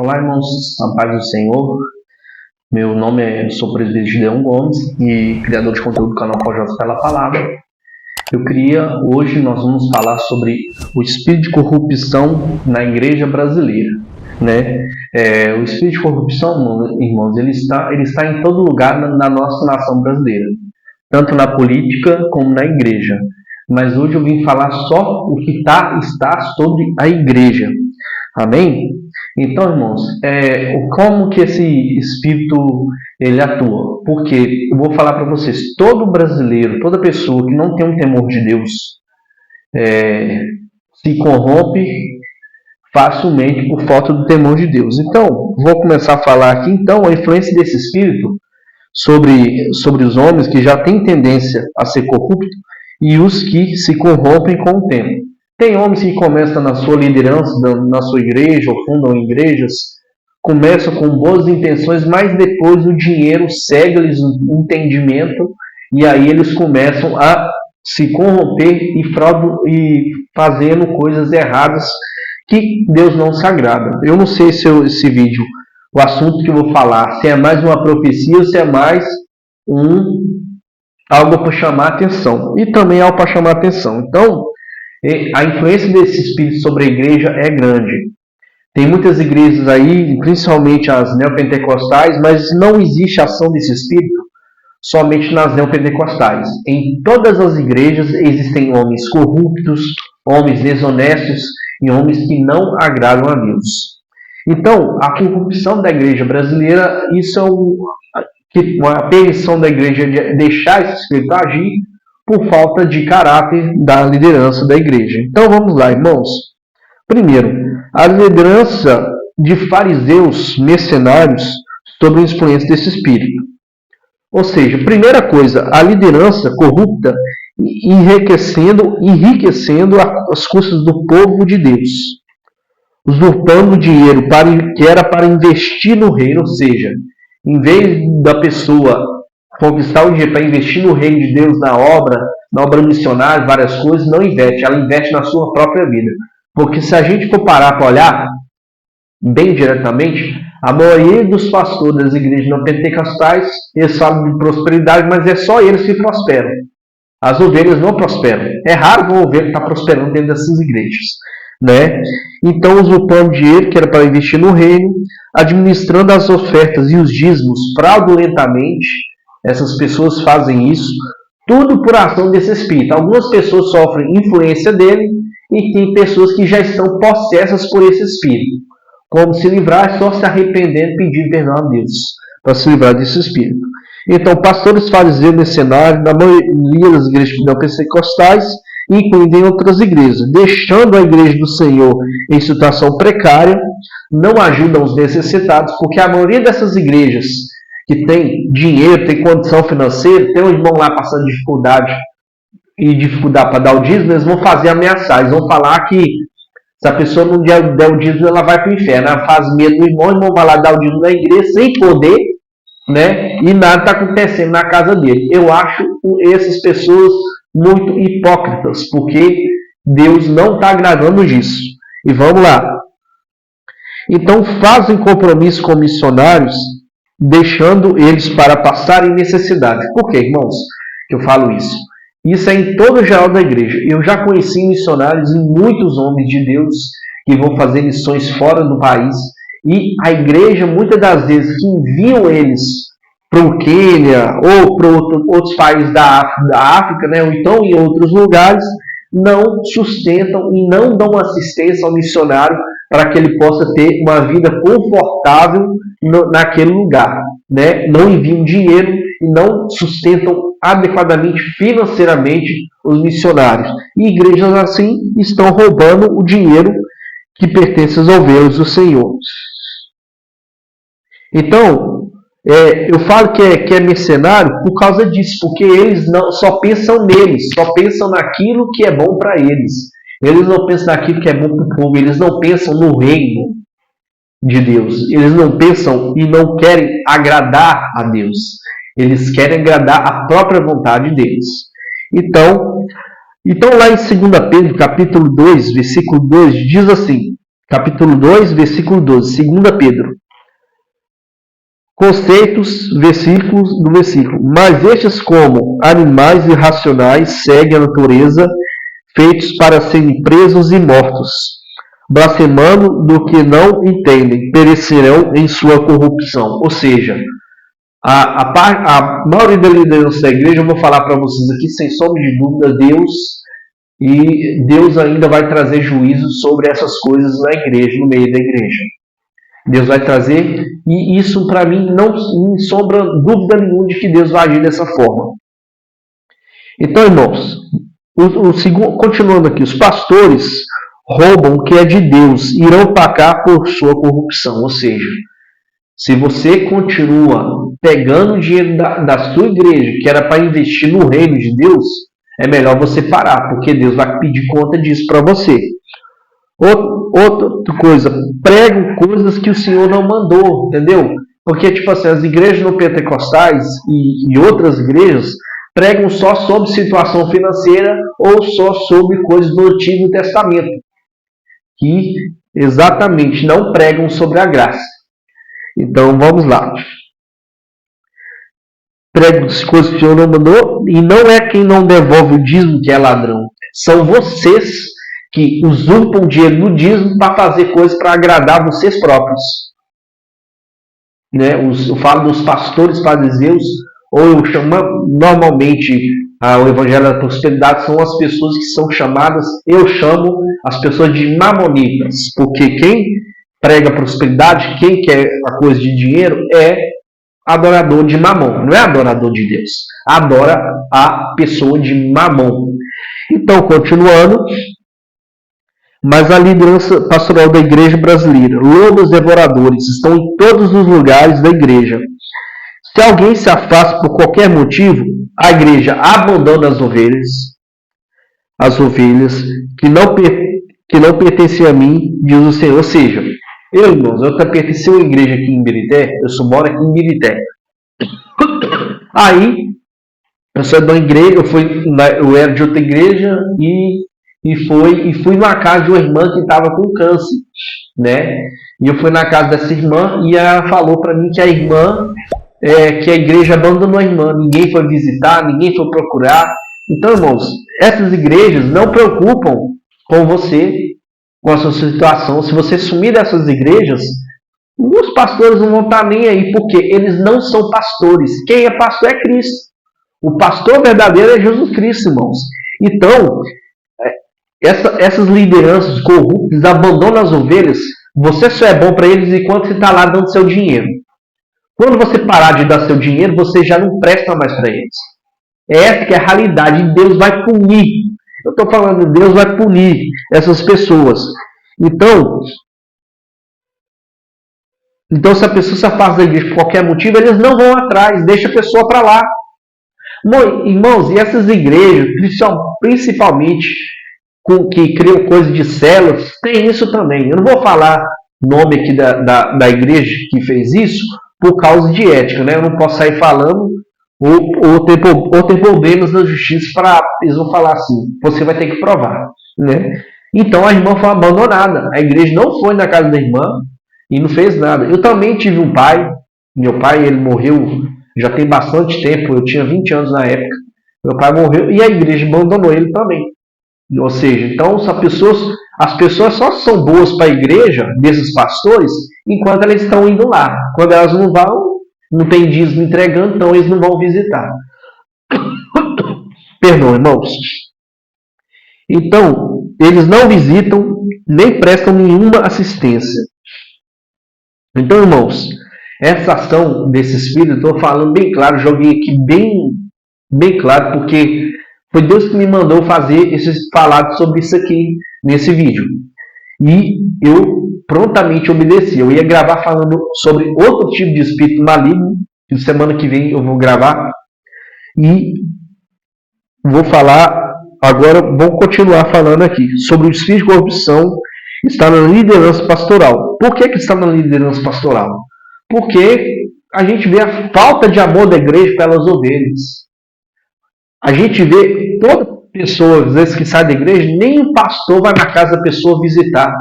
Olá, irmãos, a paz do Senhor. Meu nome sou o presbítero Gideon Gomes e criador de conteúdo do canal Projeto pela Palavra. Hoje nós vamos falar sobre o espírito de corrupção na igreja brasileira, né? O espírito de corrupção, irmãos, ele está em todo lugar na nossa nação brasileira, tanto na política como na igreja. Mas hoje eu vim falar só o que está sobre a igreja. Amém? Então, irmãos, como que esse espírito ele atua? Porque eu vou falar para vocês, todo brasileiro, toda pessoa que não tem um temor de Deus se corrompe facilmente por falta do temor de Deus. Então, vou começar a falar aqui, então, a influência desse espírito sobre os homens que já têm tendência a ser corruptos e os que se corrompem com o tempo. Tem homens que começam na sua liderança, na sua igreja, ou fundam igrejas, começam com boas intenções, mas depois o dinheiro cega-lhes o entendimento e aí eles começam a se corromper e fazendo coisas erradas que Deus não se agrada. Eu não sei se esse vídeo, o assunto que eu vou falar, se é mais uma profecia ou se é mais algo para chamar a atenção. E também algo para chamar a atenção. Então, a influência desse espírito sobre a igreja é grande. Tem muitas igrejas aí, principalmente as neopentecostais, mas não existe ação desse espírito somente nas neopentecostais. Em todas as igrejas existem homens corruptos, homens desonestos e homens que não agradam a Deus. Então, a corrupção da igreja brasileira, isso é uma permissão da igreja de deixar esse espírito agir por falta de caráter da liderança da igreja. Então vamos lá, irmãos. Primeiro, a liderança de fariseus mercenários sobre a influência desse espírito. Ou seja, primeira coisa, a liderança corrupta enriquecendo as custas do povo de Deus, usurpando dinheiro que era para investir no reino, ou seja, em vez da pessoa conquistar o dinheiro para investir no reino de Deus, na obra missionária, várias coisas, não investe, ela investe na sua própria vida. Porque se a gente for parar para olhar bem diretamente, a maioria dos pastores das igrejas não pentecostais, eles falam de prosperidade, mas é só eles que prosperam. As ovelhas não prosperam. É raro uma ovelha estar prosperando dentro dessas igrejas, né? Então, usurpando dinheiro que era para investir no reino, administrando as ofertas e os dízimos fraudulentamente. Essas pessoas fazem isso, tudo por ação desse espírito. Algumas pessoas sofrem influência dele e tem pessoas que já estão possessas por esse espírito. Como se livrar? É só se arrependendo e pedir perdão a Deus para se livrar desse espírito. Então, pastores fariseus nesse cenário, na maioria das igrejas pentecostais, incluindo em outras igrejas, deixando a igreja do Senhor em situação precária, não ajudam os necessitados, porque a maioria dessas igrejas que tem dinheiro, tem condição financeira, tem um irmão lá passando dificuldade para dar o dízimo, eles vão fazer ameaçar, eles vão falar que se a pessoa não der o dízimo, ela vai para o inferno. Ela faz medo do irmão, o irmão vai lá dar o dízimo na igreja sem poder, né? E nada está acontecendo na casa dele. Eu acho essas pessoas muito hipócritas, porque Deus não está agradando disso. E vamos lá. Então fazem compromisso com missionários, deixando eles para passarem necessidade. Por que, irmãos, que eu falo isso? Isso é em todo o geral da igreja. Eu já conheci missionários e muitos homens de Deus que vão fazer missões fora do país. E a igreja, muitas das vezes, que enviam eles para o Quênia ou para outros países da África, né, ou então em outros lugares, não sustentam e não dão assistência ao missionário para que ele possa ter uma vida confortável naquele lugar, né? Não enviam dinheiro e não sustentam adequadamente financeiramente os missionários. E igrejas assim estão roubando o dinheiro que pertence às ovelhas do Senhor. Então, eu falo que é mercenário por causa disso, porque eles não só pensam neles, só pensam naquilo que é bom para eles. Eles não pensam naquilo que é bom para o povo, eles não pensam no reino de Deus. Eles não pensam e não querem agradar a Deus. Eles querem agradar a própria vontade deles. Então lá em 2 Pedro, capítulo 2, versículo 2, diz assim: capítulo 2, versículo 12, 2 Pedro. Conceitos, versículos do versículo. Mas estes, como animais irracionais, seguem a natureza, feitos para serem presos e mortos, blasfemando do que não entendem, perecerão em sua corrupção. Ou seja, a maioria da liderança da igreja, eu vou falar para vocês aqui, sem sombra de dúvida, Deus ainda vai trazer juízo sobre essas coisas na igreja, no meio da igreja. Deus vai trazer, e isso para mim não me sobra dúvida nenhuma de que Deus vai agir dessa forma. Então, irmãos, continuando aqui, os pastores roubam o que é de Deus, irão pagar por sua corrupção. Ou seja, se você continua pegando o dinheiro da sua igreja, que era para investir no reino de Deus, é melhor você parar, porque Deus vai pedir conta disso para você. Outra coisa, pregam coisas que o Senhor não mandou, entendeu? Porque, tipo assim, as igrejas no pentecostais e outras igrejas pregam só sobre situação financeira ou só sobre coisas do Antigo Testamento, que exatamente não pregam sobre a graça. Então, vamos lá. Pregam coisas que o Senhor não mandou, e não é quem não devolve o dízimo que é ladrão. São vocês que usurpam dinheiro no dízimo para fazer coisas para agradar vocês próprios. Né? Eu falo dos pastores fariseus, ou eu chamo normalmente o evangelho da prosperidade, são as pessoas que são chamadas, eu chamo as pessoas de mamonitas, porque quem prega prosperidade, quem quer a coisa de dinheiro, é adorador de mamon, não é adorador de Deus, adora a pessoa de mamon. Então, continuando, mas a liderança pastoral da igreja brasileira, lobos devoradores, estão em todos os lugares da igreja. Se alguém se afasta por qualquer motivo, a igreja abandona as ovelhas que não pertencem a mim, diz o Senhor. Ou seja, irmãos, eu pertenço a uma igreja aqui em Birité, moro aqui em Birité. Aí, eu sou da igreja, eu era de outra igreja e fui na casa de uma irmã que estava com câncer, né? E eu fui na casa dessa irmã e ela falou para mim que que a igreja abandonou a irmã, ninguém foi visitar, ninguém foi procurar. Então, irmãos, essas igrejas não preocupam com você, com a sua situação. Se você sumir dessas igrejas, os pastores não vão estar nem aí, porque eles não são pastores. Quem é pastor é Cristo. O pastor verdadeiro é Jesus Cristo, irmãos. Então, essas lideranças corruptas abandonam as ovelhas. Você só é bom para eles enquanto você está lá dando seu dinheiro. Quando você parar de dar seu dinheiro, você já não presta mais para eles. Essa que é a realidade. E Deus vai punir. Eu estou falando, Deus vai punir essas pessoas. Então, se a pessoa se afasta da igreja por qualquer motivo, eles não vão atrás. Deixa a pessoa para lá. Irmãos, e essas igrejas, principalmente que criam coisas de células, tem isso também. Eu não vou falar nome aqui da igreja que fez isso por causa de ética, né? Eu não posso sair falando ou ter problemas na justiça para eles vão falar assim, você vai ter que provar, né? Então a irmã foi abandonada, a igreja não foi na casa da irmã e não fez nada. Eu também tive um pai, meu pai ele morreu já tem bastante tempo, eu tinha 20 anos na época, meu pai morreu e a igreja abandonou ele também. Ou seja, então as pessoas só são boas para a igreja, desses pastores, enquanto elas estão indo lá. Quando elas não vão, não tem dízimo entregando, então eles não vão visitar. Perdão, irmãos. Então, eles não visitam, nem prestam nenhuma assistência. Então, irmãos, essa ação desse espírito, estou falando bem claro, joguei aqui bem claro, porque foi Deus que me mandou falar sobre isso aqui nesse vídeo. E eu prontamente obedeci. Eu ia gravar falando sobre outro tipo de espírito maligno, que semana que vem eu vou gravar. E vou falar, agora vou continuar falando aqui, sobre o espírito de corrupção está na liderança pastoral. Por que está na liderança pastoral? Porque a gente vê a falta de amor da igreja pelas ovelhas. A gente vê toda pessoa, às vezes, que sai da igreja, nem o pastor vai na casa da pessoa visitar.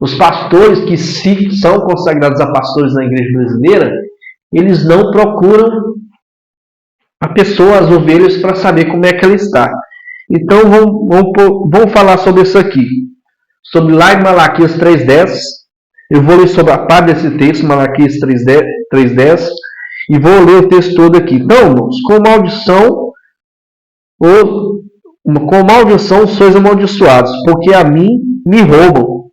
Os pastores que são consagrados a pastores na igreja brasileira, eles não procuram a pessoa, as ovelhas, para saber como é que ela está. Então vamos falar sobre isso aqui. Sobre lá em Malaquias 3:10. Eu vou ler sobre a parte desse texto, Malaquias 3:10, e vou ler o texto todo aqui. Então, irmãos, com maldição sois amaldiçoados, porque a mim me roubam.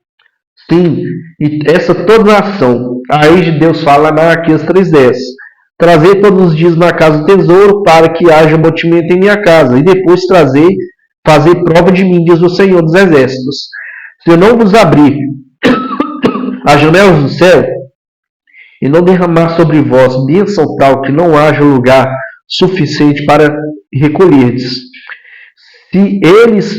Sim, e essa toda nação. Aí Deus fala em Malaquias 3:10. Trazer todos os dias na casa do tesouro, para que haja mantimento em minha casa, e depois fazer prova de mim, diz o Senhor dos Exércitos. Se eu não vos abrir as janelas do céu, e não derramar sobre vós bênção tal que não haja lugar suficiente para recolherdes. Se eles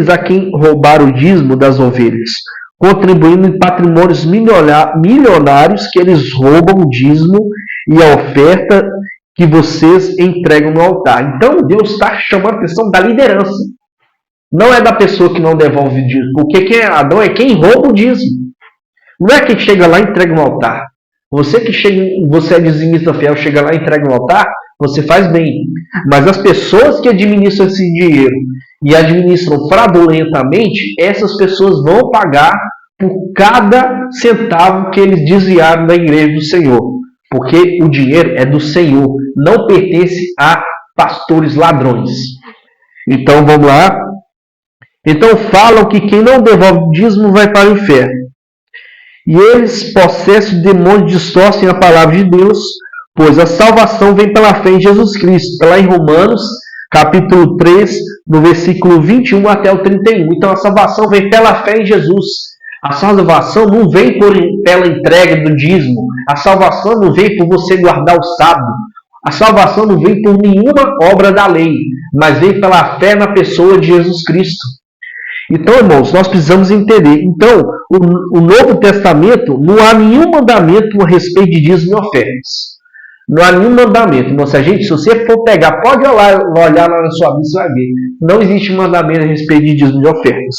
a quem roubaram o dízimo das ovelhas, contribuindo em patrimônios milionários que eles roubam o dízimo e a oferta que vocês entregam no altar. Então Deus está chamando a atenção da liderança. Não é da pessoa que não devolve o dízimo, porque quem é Adão é quem rouba o dízimo. Não é quem chega lá e entrega no altar. Você é dizimista fiel, chega lá e entrega no altar, você faz bem. Mas as pessoas que administram esse dinheiro e administram fraudulentamente, essas pessoas vão pagar por cada centavo que eles desviaram da igreja do Senhor. Porque o dinheiro é do Senhor, não pertence a pastores ladrões. Então vamos lá. Então falam que quem não devolve o dízimo vai para o inferno. E eles, possessos de demônios, distorcem a palavra de Deus, pois a salvação vem pela fé em Jesus Cristo. Está lá em Romanos, capítulo 3, no versículo 21 até o 31. Então a salvação vem pela fé em Jesus. A salvação não vem pela entrega do dízimo. A salvação não vem por você guardar o sábado. A salvação não vem por nenhuma obra da lei, mas vem pela fé na pessoa de Jesus Cristo. Então, irmãos, nós precisamos entender. Então, o Novo Testamento, não há nenhum mandamento a respeito de dízimo e ofertas. Não há nenhum mandamento. Se você for pegar, pode olhar lá na sua Bíblia, você vai ver. Não existe mandamento a respeito de dízimo e ofertas.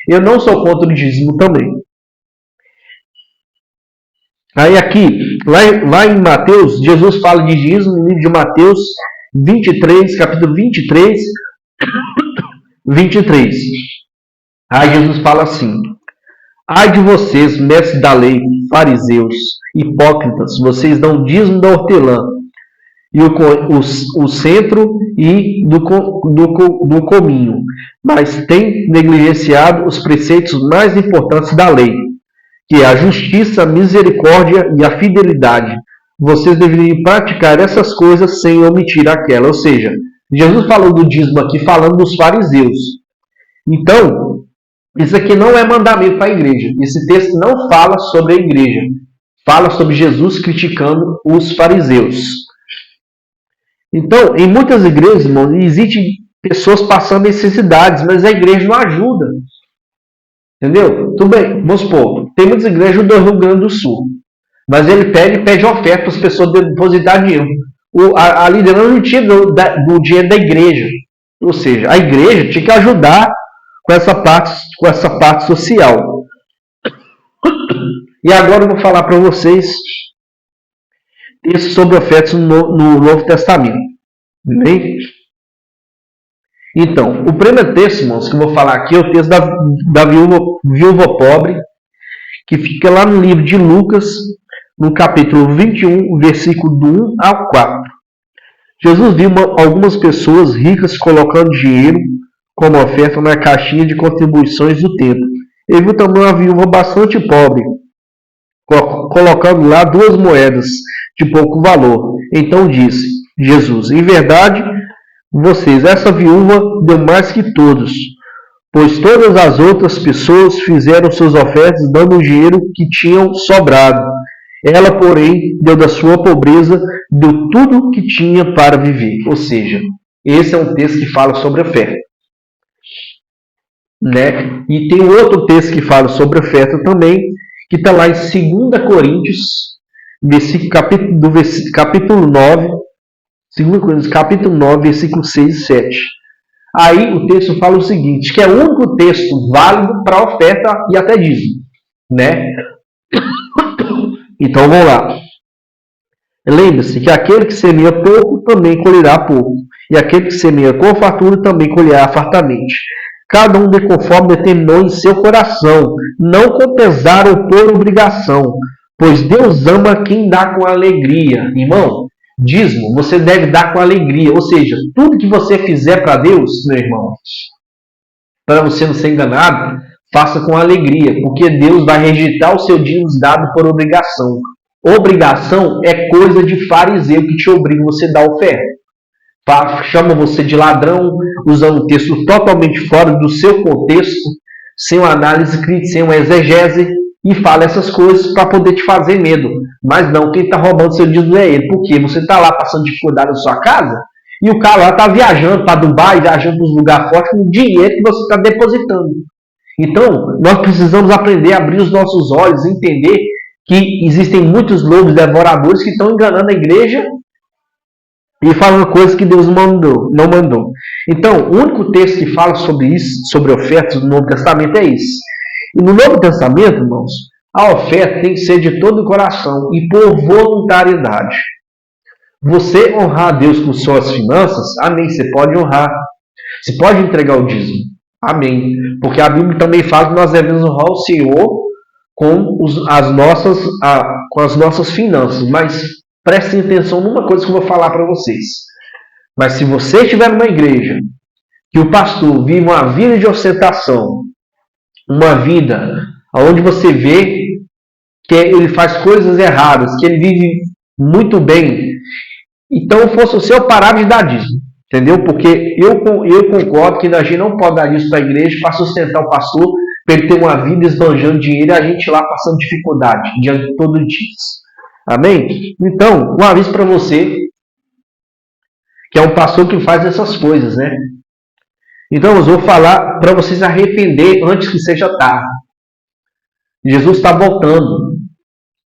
Eu não sou contra o dízimo também. Aí aqui, lá em Mateus, Jesus fala de dízimo no livro de Mateus 23, capítulo 23, 23. Aí Jesus fala assim: ai de vocês, mestres da lei, fariseus, hipócritas, vocês dão dízimo da hortelã e o centro e do cominho, mas têm negligenciado os preceitos mais importantes da lei, que é a justiça, a misericórdia e a fidelidade. Vocês deveriam praticar essas coisas sem omitir aquela. Ou seja, Jesus falou do dízimo aqui falando dos fariseus. Então, isso aqui não é mandamento para a igreja. Esse texto não fala sobre a igreja. Fala sobre Jesus criticando os fariseus. Então, em muitas igrejas, irmãos, existem pessoas passando necessidades, mas a igreja não ajuda. Entendeu? Tudo bem, vamos supor, tem muitas igrejas do Rio Grande do Sul, mas ele pede oferta para as pessoas depositar dinheiro. A liderança não tira do dinheiro da igreja. Ou seja, a igreja tinha que ajudar com essa parte social. E agora eu vou falar para vocês texto sobre ofertas no Novo Testamento. Bem? Então, o primeiro texto, irmãos, que eu vou falar aqui é o texto da viúva pobre, que fica lá no livro de Lucas, no capítulo 21, versículo do 1 ao 4. Jesus viu algumas pessoas ricas colocando dinheiro como oferta na caixinha de contribuições do templo. Ele viu também uma viúva bastante pobre, colocando lá 2 moedas de pouco valor. Então disse Jesus: em verdade, essa viúva deu mais que todos, pois todas as outras pessoas fizeram suas ofertas dando o dinheiro que tinham sobrado. Ela, porém, deu da sua pobreza, deu tudo que tinha para viver. Ou seja, esse é um texto que fala sobre oferta. Né? E tem outro texto que fala sobre oferta também, que está lá em 2 Coríntios, capítulo 9, 2 Coríntios, capítulo 9, versículos 6 e 7. Aí o texto fala o seguinte, que é o único texto válido para oferta e até dízimo. né? Então vamos lá. Lembre-se que aquele que semeia pouco também colherá pouco, e aquele que semeia com fartura também colherá fartamente. Cada um dê conforme determinou em seu coração, não com pesar ou por obrigação, pois Deus ama quem dá com alegria. Irmão, dízimo você deve dar com alegria, ou seja, tudo que você fizer para Deus, meu irmão, para você não ser enganado, faça com alegria, porque Deus vai rejeitar o seu dízimo dado por obrigação. Obrigação é coisa de fariseu que te obriga você a dar oferta. Chama você de ladrão, usando um texto totalmente fora do seu contexto, sem uma análise crítica, sem uma exegese, e fala essas coisas para poder te fazer medo. Mas não, quem está roubando seu dízimo é ele. Por quê? Você está lá passando dificuldade na sua casa, e o cara lá está viajando para Dubai, viajando para os lugares fortes, com o dinheiro que você está depositando. Então, nós precisamos aprender a abrir os nossos olhos, entender que existem muitos lobos devoradores que estão enganando a igreja e falando coisas que Deus não mandou. Então, o único texto que fala sobre isso, sobre ofertas do Novo Testamento, é esse. E no Novo Testamento, irmãos, a oferta tem que ser de todo o coração e por voluntariedade. Você honrar a Deus com suas finanças, amém, você pode honrar. Você pode entregar o dízimo, amém. Porque a Bíblia também fala que nós devemos honrar o Senhor com as nossas finanças. Mas prestem atenção numa coisa que eu vou falar para vocês. Mas se você estiver numa igreja que o pastor vive uma vida de ostentação, uma vida onde você vê que ele faz coisas erradas, que ele vive muito bem, então fosse o seu parar de dar dízimo. Entendeu? Porque eu concordo que a gente não pode dar isso para a igreja para sustentar o pastor, para ele ter uma vida esbanjando dinheiro e a gente lá passando dificuldade diante de todo disso. Amém? Então, um aviso para você, que é um pastor que faz essas coisas, né? Então, eu vou falar para vocês arrepender antes que seja tarde. Jesus está voltando.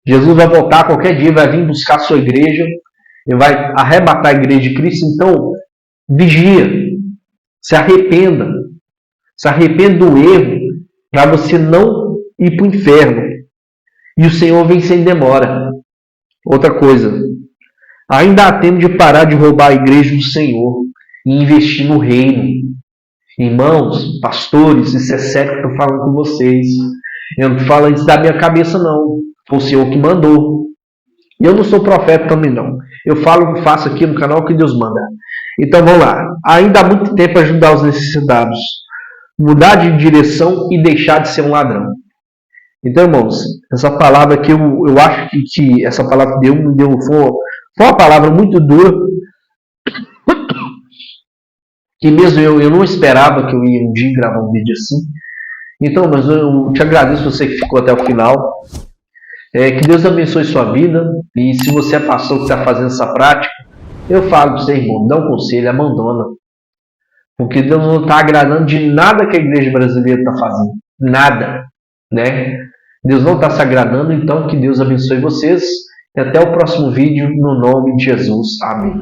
Jesus vai voltar a qualquer dia, vai vir buscar a sua igreja, ele vai arrebatar a igreja de Cristo. Então, vigia, se arrependa do erro, para você não ir para o inferno. E o Senhor vem sem demora. Outra coisa, ainda há tempo de parar de roubar a igreja do Senhor e investir no reino. Irmãos, pastores, isso é sério que eu estou falando com vocês. Eu não estou falando isso da minha cabeça, não. Foi o Senhor que mandou. E eu não sou profeta também, não. Eu faço aqui no canal o que Deus manda. Então vamos lá. Ainda há muito tempo para ajudar os necessitados, mudar de direção e deixar de ser um ladrão. Então, irmãos, essa palavra que eu acho que essa palavra que Deus me deu foi uma palavra muito dura, que mesmo eu não esperava que eu ia um dia gravar um vídeo assim. Então, mas eu te agradeço você que ficou até o final. Que Deus abençoe sua vida. E se você é pastor que está fazendo essa prática, eu falo para você, irmão, dá um conselho, abandona. Porque Deus não está agradando de nada que a igreja brasileira está fazendo. Nada. Né? Deus não está se agradando, então que Deus abençoe vocês. E até o próximo vídeo, no nome de Jesus. Amém.